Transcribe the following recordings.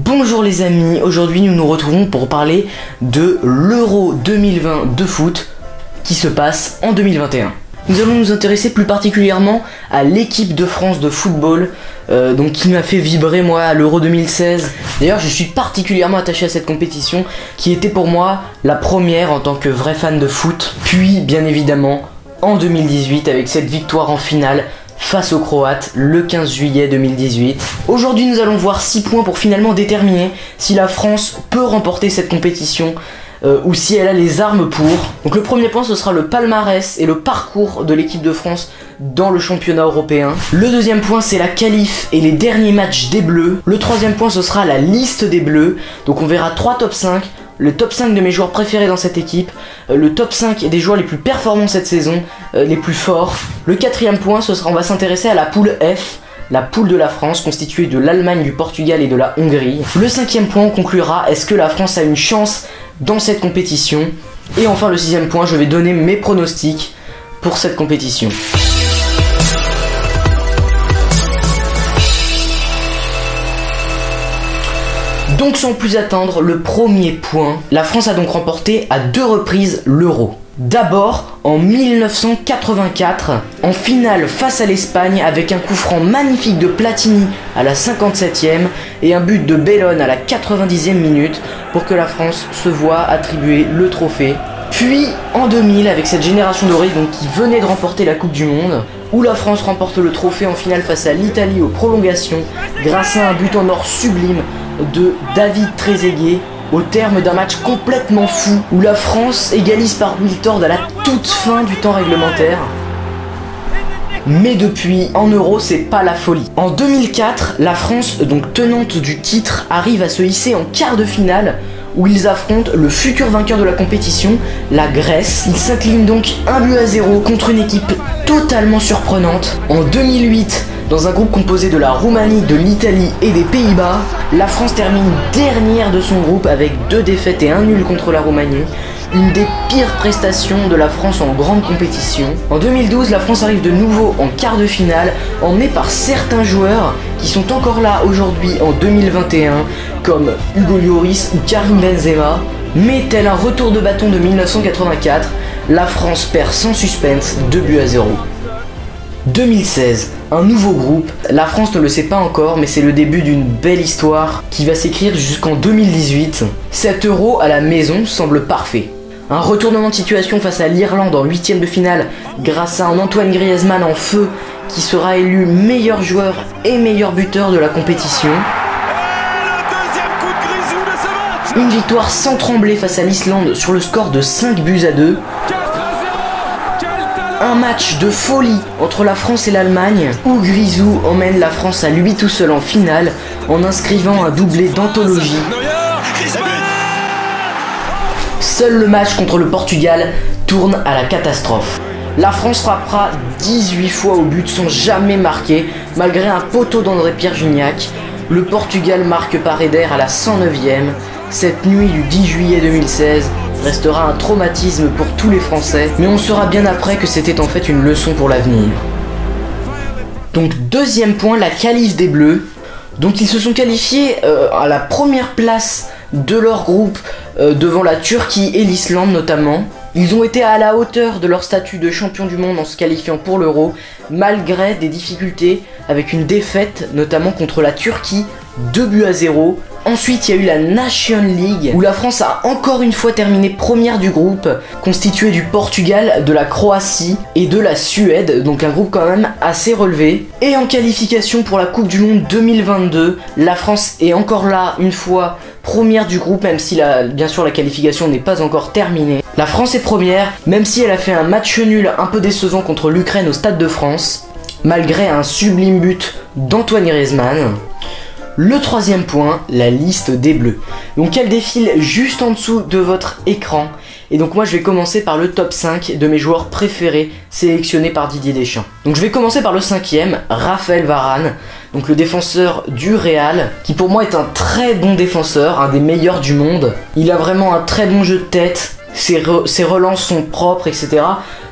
Bonjour les amis, aujourd'hui nous nous retrouvons pour parler de l'Euro 2020 de foot qui se passe en 2021. Nous allons nous intéresser plus particulièrement à l'équipe de France de football qui m'a fait vibrer moi à l'Euro 2016. D'ailleurs je suis particulièrement attaché à cette compétition qui était pour moi la première en tant que vrai fan de foot. Puis bien évidemment en 2018 avec cette victoire en finale face aux Croates le 15 juillet 2018. Aujourd'hui nous allons voir 6 points pour finalement déterminer si la France peut remporter cette compétition ou si elle a les armes pour. Donc le premier point ce sera le palmarès et le parcours de l'équipe de France dans le championnat européen. Le deuxième point c'est la qualif et les derniers matchs des Bleus. Le troisième point ce sera la liste des Bleus. Donc on verra 3 top 5. Le top 5 de mes joueurs préférés dans cette équipe, le top 5 des joueurs les plus performants cette saison, les plus forts. Le quatrième point, ce sera, on va s'intéresser à la poule F, la poule de la France, constituée de l'Allemagne, du Portugal et de la Hongrie. Le cinquième point, on conclura, est-ce que la France a une chance dans cette compétition? Et enfin le sixième point, je vais donner mes pronostics pour cette compétition. Donc sans plus attendre, le premier point, la France a donc remporté à 2 reprises l'Euro. D'abord en 1984, en finale face à l'Espagne avec un coup franc magnifique de Platini à la 57e et un but de Bellone à la 90e minute pour que la France se voit attribuer le trophée. Puis en 2000 avec cette génération dorée qui venait de remporter la Coupe du Monde, où la France remporte le trophée en finale face à l'Italie aux prolongations grâce à un but en or sublime de David Trezeguet au terme d'un match complètement fou où la France égalise par Wiltord à la toute fin du temps réglementaire. Mais depuis, en Euro, c'est pas la folie. En 2004, la France, donc tenante du titre, arrive à se hisser en quart de finale où ils affrontent le futur vainqueur de la compétition, la Grèce. Ils s'inclinent donc 1-0 contre une équipe totalement surprenante. En 2008, dans un groupe composé de la Roumanie, de l'Italie et des Pays-Bas, la France termine dernière de son groupe avec 2 défaites et 1 nul contre la Roumanie. Une des pires prestations de la France en grande compétition. En 2012, la France arrive de nouveau en quart de finale, emmenée par certains joueurs qui sont encore là aujourd'hui en 2021, comme Hugo Lloris ou Karim Benzema. Mais tel un retour de bâton de 1984, la France perd sans suspense 2-0. 2016, un nouveau groupe. La France ne le sait pas encore, mais c'est le début d'une belle histoire qui va s'écrire jusqu'en 2018. Cet Euro à la maison semble parfait. Un retournement de situation face à l'Irlande en 8e de finale grâce à un Antoine Griezmann en feu qui sera élu meilleur joueur et meilleur buteur de la compétition. Une victoire sans trembler face à l'Islande sur le score de 5-2. Un match de folie entre la France et l'Allemagne où Grisou emmène la France à lui tout seul en finale en inscrivant un doublé d'anthologie. Seul le match contre le Portugal tourne à la catastrophe. La France frappera 18 fois au but sans jamais marquer malgré un poteau d'André-Pierre Gignac. Le Portugal marque par Eder à la 109e. Cette nuit du 10 juillet 2016 restera un traumatisme pour tous les Français, mais on saura bien après que c'était en fait une leçon pour l'avenir. Donc deuxième point, la qualif des Bleus. Donc ils se sont qualifiés à la première place de leur groupe devant la Turquie et l'Islande notamment. Ils ont été à la hauteur de leur statut de champion du monde en se qualifiant pour l'Euro, malgré des difficultés avec une défaite notamment contre la Turquie 2-0. Ensuite, il y a eu la Nation League où la France a encore une fois terminé première du groupe, constitué du Portugal, de la Croatie et de la Suède, donc un groupe quand même assez relevé. Et en qualification pour la Coupe du Monde 2022, la France est encore là une fois première du groupe, même si bien sûr la qualification n'est pas encore terminée. La France est première, même si elle a fait un match nul un peu décevant contre l'Ukraine au Stade de France, malgré un sublime but d'Antoine Griezmann. Le troisième point, la liste des Bleus. Donc elle défile juste en dessous de votre écran. Et donc moi je vais commencer par le top 5 de mes joueurs préférés sélectionnés par Didier Deschamps. Donc je vais commencer par le 5e, Raphaël Varane. Donc le défenseur du Real, qui pour moi est un très bon défenseur, un des meilleurs du monde. Il a vraiment un très bon jeu de tête, ses relances sont propres, etc.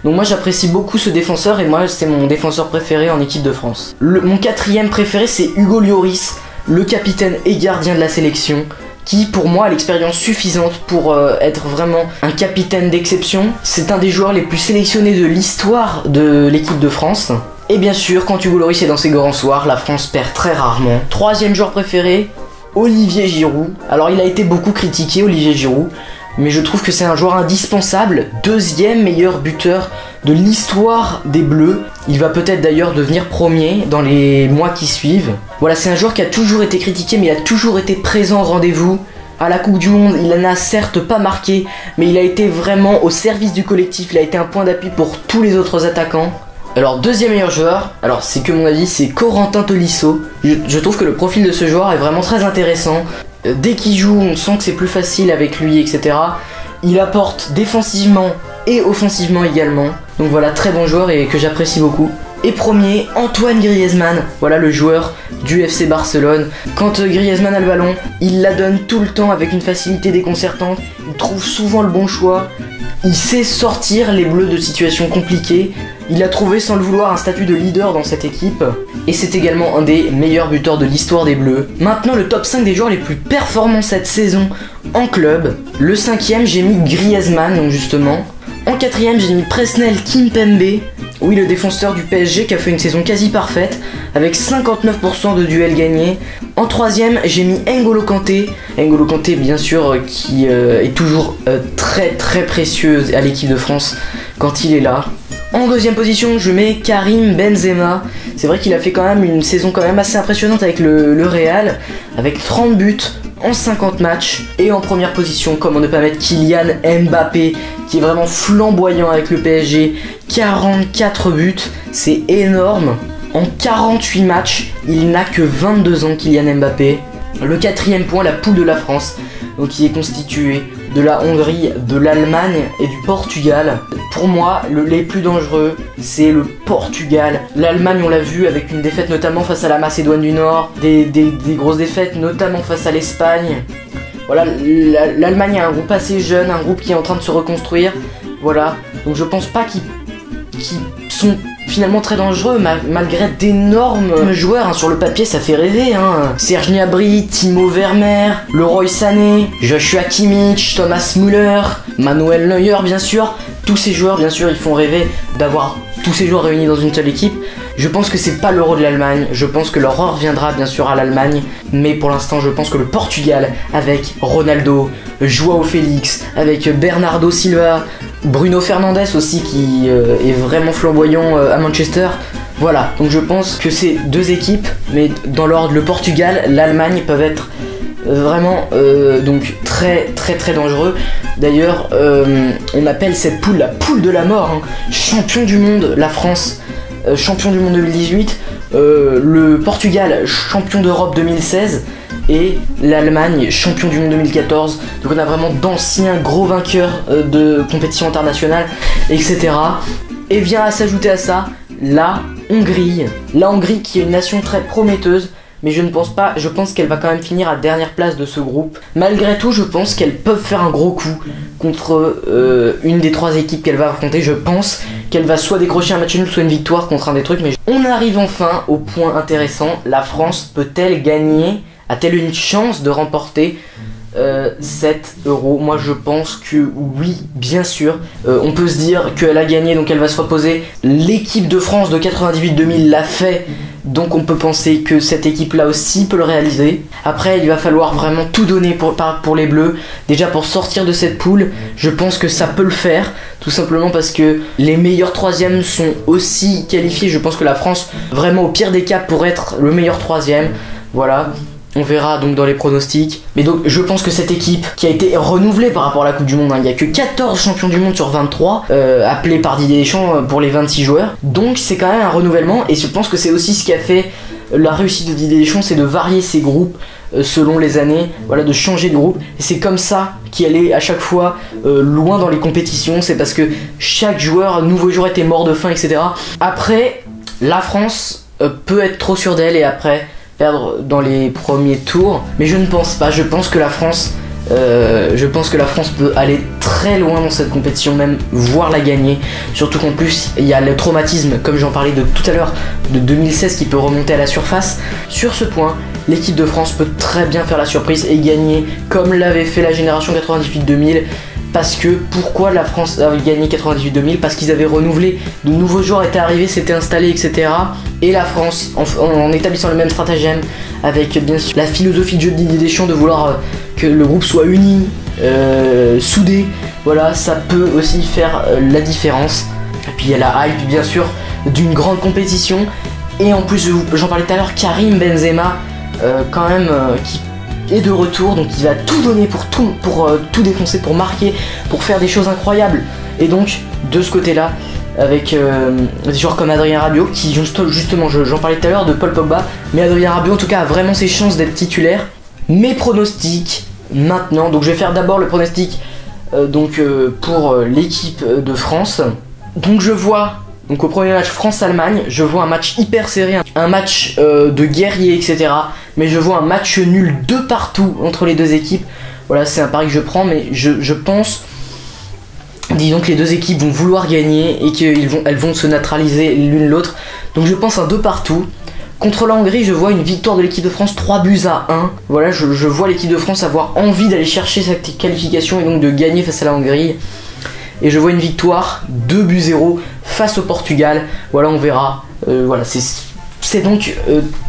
Donc moi j'apprécie beaucoup ce défenseur et moi c'est mon défenseur préféré en équipe de France. Mon 4e préféré c'est Hugo Lloris. le capitaine et gardien de la sélection, qui pour moi a l'expérience suffisante pour être vraiment un capitaine d'exception. C'est un des joueurs les plus sélectionnés de l'histoire de l'équipe de France. Et bien sûr, quand Hugo Lloris est dans ses grands soirs, la France perd très rarement. Troisième joueur préféré, Olivier Giroud. Alors il a été beaucoup critiqué, Olivier Giroud, mais je trouve que c'est un joueur indispensable, deuxième meilleur buteur de l'histoire des Bleus. Il va peut-être d'ailleurs devenir premier dans les mois qui suivent. Voilà, c'est un joueur qui a toujours été critiqué, mais il a toujours été présent au rendez-vous. À la Coupe du Monde, il n'a certes pas marqué, mais il a été vraiment au service du collectif, il a été un point d'appui pour tous les autres attaquants. Alors deuxième meilleur joueur, alors c'est que mon avis, c'est Corentin Tolisso. Je trouve que le profil de ce joueur est vraiment très intéressant. Dès qu'il joue, on sent que c'est plus facile avec lui, etc. Il apporte défensivement et offensivement également. Donc voilà, très bon joueur et que j'apprécie beaucoup. Et premier, Antoine Griezmann. Voilà le joueur du FC Barcelone. Quand Griezmann a le ballon, il la donne tout le temps avec une facilité déconcertante. Il trouve souvent le bon choix. Il sait sortir les Bleus de situations compliquées. Il a trouvé sans le vouloir un statut de leader dans cette équipe. Et c'est également un des meilleurs buteurs de l'histoire des Bleus. Maintenant le top 5 des joueurs les plus performants cette saison en club. Le cinquième, j'ai mis Griezmann, donc justement. En quatrième, j'ai mis Presnel Kimpembe. Oui, le défenseur du PSG qui a fait une saison quasi parfaite avec 59% de duels gagnés. En troisième, j'ai mis N'Golo Kanté. N'Golo Kanté, bien sûr, qui est toujours très précieux à l'équipe de France quand il est là. En deuxième position, je mets Karim Benzema. C'est vrai qu'il a fait quand même une saison quand même assez impressionnante avec le Real, avec 30 buts en 50 matchs. Et en première position, comment ne pas mettre Kylian Mbappé, qui est vraiment flamboyant avec le PSG, 44 buts, c'est énorme. En 48 matchs, il n'a que 22 ans, Kylian Mbappé. Le quatrième point, la poule de la France, donc qui est constituée de la Hongrie, de l'Allemagne et du Portugal. Pour moi, les plus dangereux, c'est le Portugal. L'Allemagne, on l'a vu avec une défaite notamment face à la Macédoine du Nord, des grosses défaites notamment face à l'Espagne. Voilà, l'Allemagne a un groupe assez jeune, un groupe qui est en train de se reconstruire. Voilà, donc je pense pas qu'ils sont finalement très dangereux malgré d'énormes joueurs, hein. Sur le papier ça fait rêver, hein. Serge Gnabry, Timo Werner, Leroy Sané, Joshua Kimmich, Thomas Müller, Manuel Neuer bien sûr. Tous ces joueurs bien sûr ils font rêver d'avoir tous ces joueurs réunis dans une seule équipe. Je pense que c'est pas l'euro de l'Allemagne, je pense que l'horreur viendra bien sûr à l'Allemagne, mais pour l'instant je pense que le Portugal avec Ronaldo, Joao Félix, avec Bernardo Silva, Bruno Fernandes aussi qui est vraiment flamboyant à Manchester. Voilà, donc je pense que ces deux équipes, mais dans l'ordre le Portugal, l'Allemagne peuvent être vraiment donc très dangereux. D'ailleurs on appelle cette poule la poule de la mort, hein. Champion du monde la France, champion du monde 2018, le Portugal champion d'Europe 2016 et l'Allemagne champion du monde 2014. Donc on a vraiment d'anciens gros vainqueurs de compétitions internationales, etc. Et vient à s'ajouter à ça la Hongrie. La Hongrie qui est une nation très prometteuse, mais je ne pense pas, je pense qu'elle va quand même finir à dernière place de ce groupe. Malgré tout, je pense qu'elles peuvent faire un gros coup contre une des trois équipes qu'elle va affronter. Je pense qu'elle va soit décrocher un match nul, soit une victoire contre un des trucs. Mais on arrive enfin au point intéressant. La France peut-elle gagner? A-t-elle une chance de remporter cet euro? Moi je pense que oui, bien sûr. On peut se dire qu'elle a gagné, donc elle va se reposer. L'équipe de France de 98-2000 l'a fait, donc on peut penser que cette équipe là aussi peut le réaliser. Après il va falloir vraiment tout donner pour les Bleus. Déjà pour sortir de cette poule, je pense que ça peut le faire. Tout simplement parce que les meilleurs troisièmes sont aussi qualifiés. Je pense que la France, vraiment au pire des cas, pourrait être le meilleur troisième. Voilà. On verra donc dans les pronostics. Mais donc je pense que cette équipe qui a été renouvelée par rapport à la Coupe du Monde, hein, il n'y a que 14 champions du monde sur 23 appelés par Didier Deschamps pour les 26 joueurs. Donc c'est quand même un renouvellement et je pense que c'est aussi ce qui a fait la réussite de Didier Deschamps, c'est de varier ses groupes selon les années, voilà, de changer de groupe. Et c'est comme ça qu'il allait à chaque fois loin dans les compétitions. C'est parce que chaque joueur, nouveau joueur était mort de faim, etc. Après, la France peut être trop sûre d'elle et après perdre dans les premiers tours, mais je ne pense pas. Je pense que la France peut aller très loin dans cette compétition, même voire la gagner. Surtout qu'en plus il y a le traumatisme, comme j'en parlais de tout à l'heure, de 2016 qui peut remonter à la surface. Sur ce point, l'équipe de France peut très bien faire la surprise et gagner comme l'avait fait la génération 98-2000. Parce que, pourquoi la France avait gagné 98-2000? Parce qu'ils avaient renouvelé, de nouveaux joueurs étaient arrivés, s'étaient installés, etc. Et la France, en établissant le même stratagème, avec bien sûr la philosophie de jeu de Didier Deschamps de vouloir que le groupe soit uni, soudé, voilà, ça peut aussi faire la différence. Et puis il y a la hype, bien sûr, d'une grande compétition. Et en plus, j'en parlais tout à l'heure, Karim Benzema, quand même, qui est de retour, donc il va tout donner pour tout défoncer, pour marquer, pour faire des choses incroyables. Et donc de ce côté là, avec des joueurs comme Adrien Rabiot, qui justement, j'en parlais tout à l'heure de Paul Pogba, mais Adrien Rabiot en tout cas a vraiment ses chances d'être titulaire. Mes pronostics maintenant, donc je vais faire d'abord le pronostic pour l'équipe de France. Donc je vois, donc au premier match France-Allemagne, je vois un match hyper serré, un match de guerrier, etc. Mais je vois un match nul de partout entre les deux équipes. Voilà, c'est un pari que je prends, mais je pense, disons que les deux équipes vont vouloir gagner et qu'elles vont se neutraliser l'une l'autre. Donc je pense un 2 partout. Contre la Hongrie, je vois une victoire de l'équipe de France 3-1. Voilà, je vois l'équipe de France avoir envie d'aller chercher sa qualification et donc de gagner face à la Hongrie. Et je vois une victoire 2-0 face au Portugal. Voilà, on verra. Voilà, c'est donc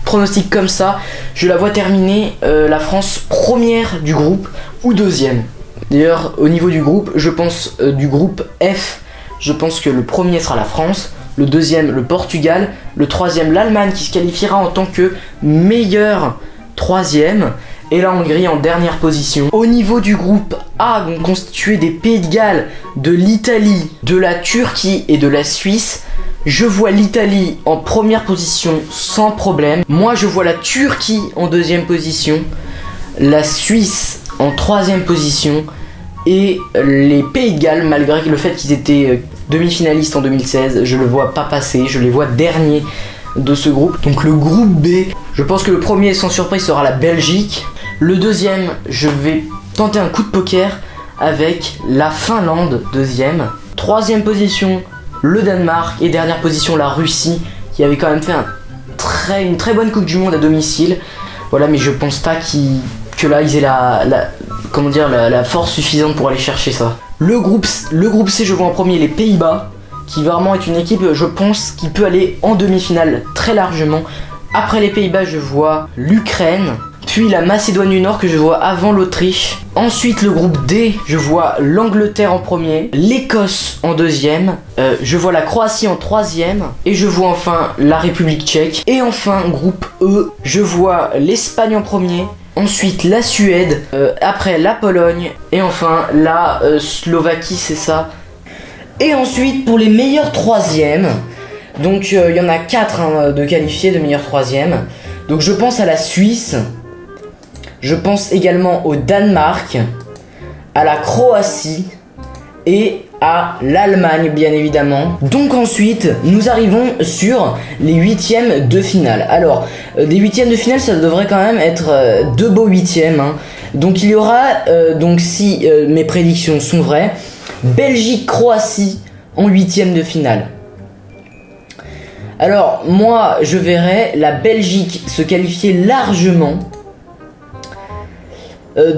pronostic comme ça. Je la vois terminer la France première du groupe ou deuxième. D'ailleurs, au niveau du groupe, je pense du groupe F, je pense que le premier sera la France, le deuxième le Portugal, le troisième l'Allemagne qui se qualifiera en tant que meilleur troisième, et la Hongrie en dernière position. Au niveau du groupe A, donc constitué des Pays de Galles, de l'Italie, de la Turquie et de la Suisse, je vois l'Italie en première position sans problème. Moi je vois la Turquie en deuxième position, la Suisse en troisième position et les Pays de Galles, malgré le fait qu'ils étaient demi-finalistes en 2016, je le vois pas passer, je les vois derniers de ce groupe. Donc le groupe B, je pense que le premier sans surprise sera la Belgique. Le deuxième, je vais tenter un coup de poker avec la Finlande, deuxième. Troisième position, le Danemark. Et dernière position, la Russie, qui avait quand même fait une très bonne Coupe du Monde à domicile. Voilà, mais je pense pas que là, ils aient la force suffisante pour aller chercher ça. Le groupe C, je vois en premier les Pays-Bas, qui vraiment est une équipe, je pense, qui peut aller en demi-finale très largement. Après les Pays-Bas, je vois l'Ukraine, puis la Macédoine du Nord que je vois avant l'Autriche. Ensuite le groupe D, je vois l'Angleterre en premier, l'Écosse en deuxième, je vois la Croatie en troisième, et je vois enfin la République tchèque. Et enfin groupe E, je vois l'Espagne en premier, ensuite la Suède, après la Pologne, et enfin la Slovaquie, c'est ça. Et ensuite pour les meilleurs troisièmes, donc il y en a 4 de qualifiés de meilleurs troisièmes. Donc je pense à la Suisse, je pense également au Danemark, à la Croatie et à l'Allemagne bien évidemment. Donc ensuite nous arrivons sur les huitièmes de finale. Alors des huitièmes de finale, ça devrait quand même être deux beaux huitièmes, hein. Donc il y aura, donc si mes prédictions sont vraies, Belgique-Croatie en huitième de finale. Alors moi je verrais la Belgique se qualifier largement.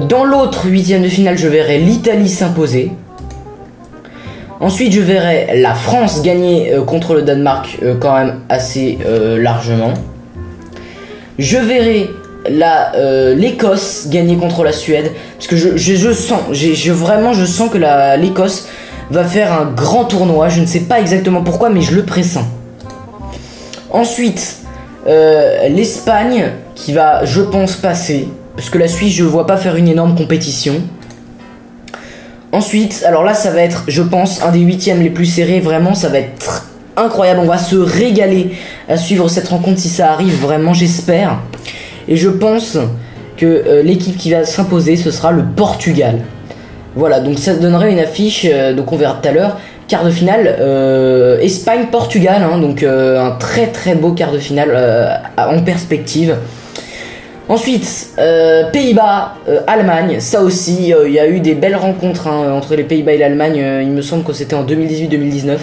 Dans l'autre huitième de finale, je verrai l'Italie s'imposer. Ensuite, je verrai la France gagner contre le Danemark quand même assez largement. Je verrai l'Écosse gagner contre la Suède. Parce que je sens que l'Écosse va faire un grand tournoi. Je ne sais pas exactement pourquoi, mais je le pressens. Ensuite, l'Espagne qui va, je pense, passer. Parce que la Suisse, je ne vois pas faire une énorme compétition. Ensuite, alors là, ça va être, je pense, un des huitièmes les plus serrés. Vraiment, ça va être incroyable. On va se régaler à suivre cette rencontre si ça arrive. Vraiment, j'espère. Et je pense que l'équipe qui va s'imposer, ce sera le Portugal. Voilà, donc ça donnerait une affiche, donc on verra tout à l'heure. Quart de finale, Espagne-Portugal. Hein, donc un très très beau quart de finale en perspective. Ensuite, Pays-Bas, Allemagne, ça aussi, il y a eu des belles rencontres entre les Pays-Bas et l'Allemagne, il me semble que c'était en 2018-2019.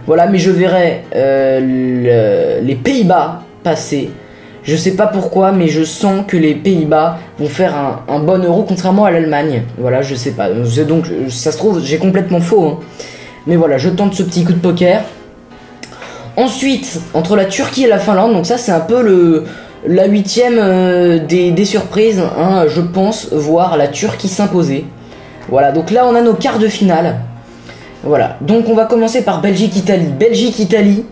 Voilà, mais je verrai les Pays-Bas passer. Je sais pas pourquoi, mais je sens que les Pays-Bas vont faire un bon Euro, contrairement à l'Allemagne. Voilà, je sais pas. Donc, ça se trouve, j'ai complètement faux. Hein. Mais voilà, je tente ce petit coup de poker. Ensuite, entre la Turquie et la Finlande, donc ça c'est un peu la 8ème des surprises. Hein, je pense voir la Turquie s'imposer. Voilà, donc là on a nos quarts de finale. Voilà, donc on va commencer par Belgique-Italie. Belgique-Italie.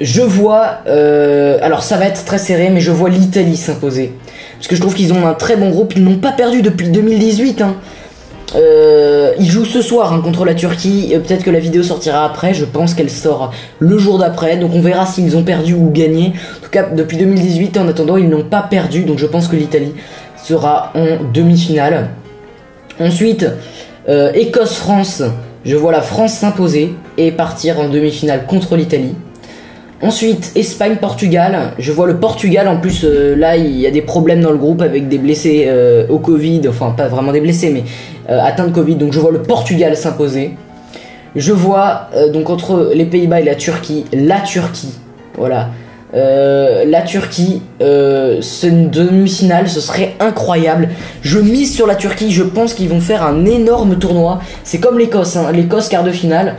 Je vois, alors ça va être très serré, mais je vois l'Italie s'imposer. Parce que je trouve qu'ils ont un très bon groupe, ils n'ont pas perdu depuis 2018. Hein. Ils jouent ce soir hein, contre la Turquie, peut-être que la vidéo sortira après, je pense qu'elle sort le jour d'après. Donc on verra s'ils ont perdu ou gagné. En tout cas, depuis 2018, en attendant, ils n'ont pas perdu. Donc je pense que l'Italie sera en demi-finale. Ensuite, Écosse-France, je vois la France s'imposer et partir en demi-finale contre l'Italie. Ensuite, Espagne-Portugal, je vois le Portugal, en plus là il y a des problèmes dans le groupe avec des blessés au Covid, enfin pas vraiment des blessés mais atteints de Covid, donc je vois le Portugal s'imposer. Je vois donc entre les Pays-Bas et la Turquie, voilà. La Turquie, c'est une demi-finale, ce serait incroyable. Je mise sur la Turquie, je pense qu'ils vont faire un énorme tournoi. C'est comme l'Écosse, hein, l'Écosse quart de finale.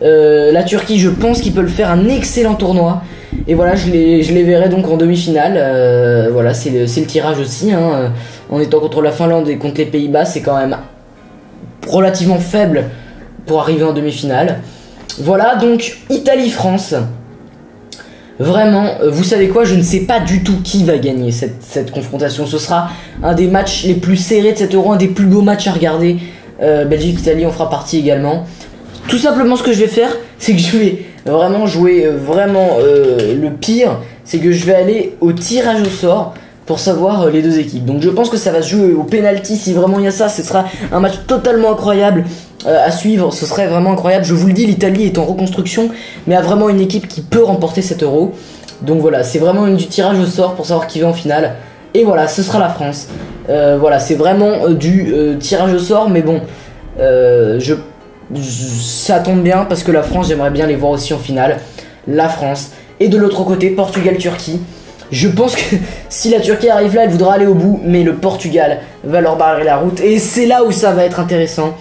La Turquie, je pense qu'il peut le faire un excellent tournoi. Et voilà, je les verrai donc en demi-finale. Voilà, c'est le tirage aussi. Hein, en étant contre la Finlande et contre les Pays-Bas, c'est quand même relativement faible pour arriver en demi-finale. Voilà, donc Italie-France. Vraiment, vous savez quoi, je ne sais pas du tout qui va gagner cette confrontation. Ce sera un des matchs les plus serrés de cet Euro, un des plus beaux matchs à regarder. Belgique-Italie en fera partie également. Tout simplement ce que je vais faire, c'est que je vais vraiment jouer le pire, c'est que je vais aller au tirage au sort pour savoir les deux équipes. Donc je pense que ça va se jouer au penalty, si vraiment il y a ça, ce sera un match totalement incroyable à suivre, ce serait vraiment incroyable. Je vous le dis, l'Italie est en reconstruction, mais a vraiment une équipe qui peut remporter cet Euro. Donc voilà, c'est vraiment du tirage au sort pour savoir qui va en finale. Et voilà, ce sera la France. Voilà, c'est vraiment du tirage au sort, mais bon, ça tombe bien parce que la France, j'aimerais bien les voir aussi en finale. La France. Et de l'autre côté, Portugal-Turquie. Je pense que si la Turquie arrive là, elle voudra aller au bout, mais le Portugal va leur barrer la route. Et c'est là où ça va être intéressant.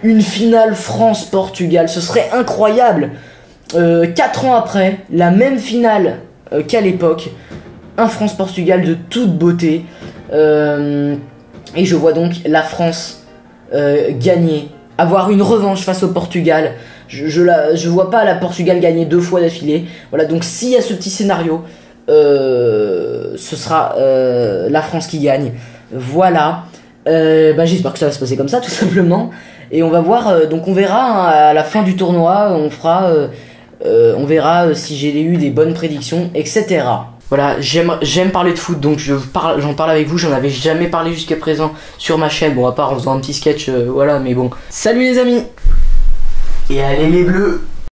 Une finale France-Portugal, ce serait incroyable. 4 ans après, la même finale qu'à l'époque. Un France-Portugal de toute beauté. Et je vois donc la France gagner. Avoir une revanche face au Portugal. Je vois pas la Portugal gagner 2 fois d'affilée. Voilà, donc s'il y a ce petit scénario, ce sera la France qui gagne. Voilà. J'espère que ça va se passer comme ça, tout simplement. Et on va voir, donc on verra hein, à la fin du tournoi, on verra si j'ai eu des bonnes prédictions, etc. Voilà, j'aime parler de foot, donc j'en parle avec vous, j'en avais jamais parlé jusqu'à présent sur ma chaîne, bon à part en faisant un petit sketch, voilà, mais bon. Salut les amis. Et allez les bleus.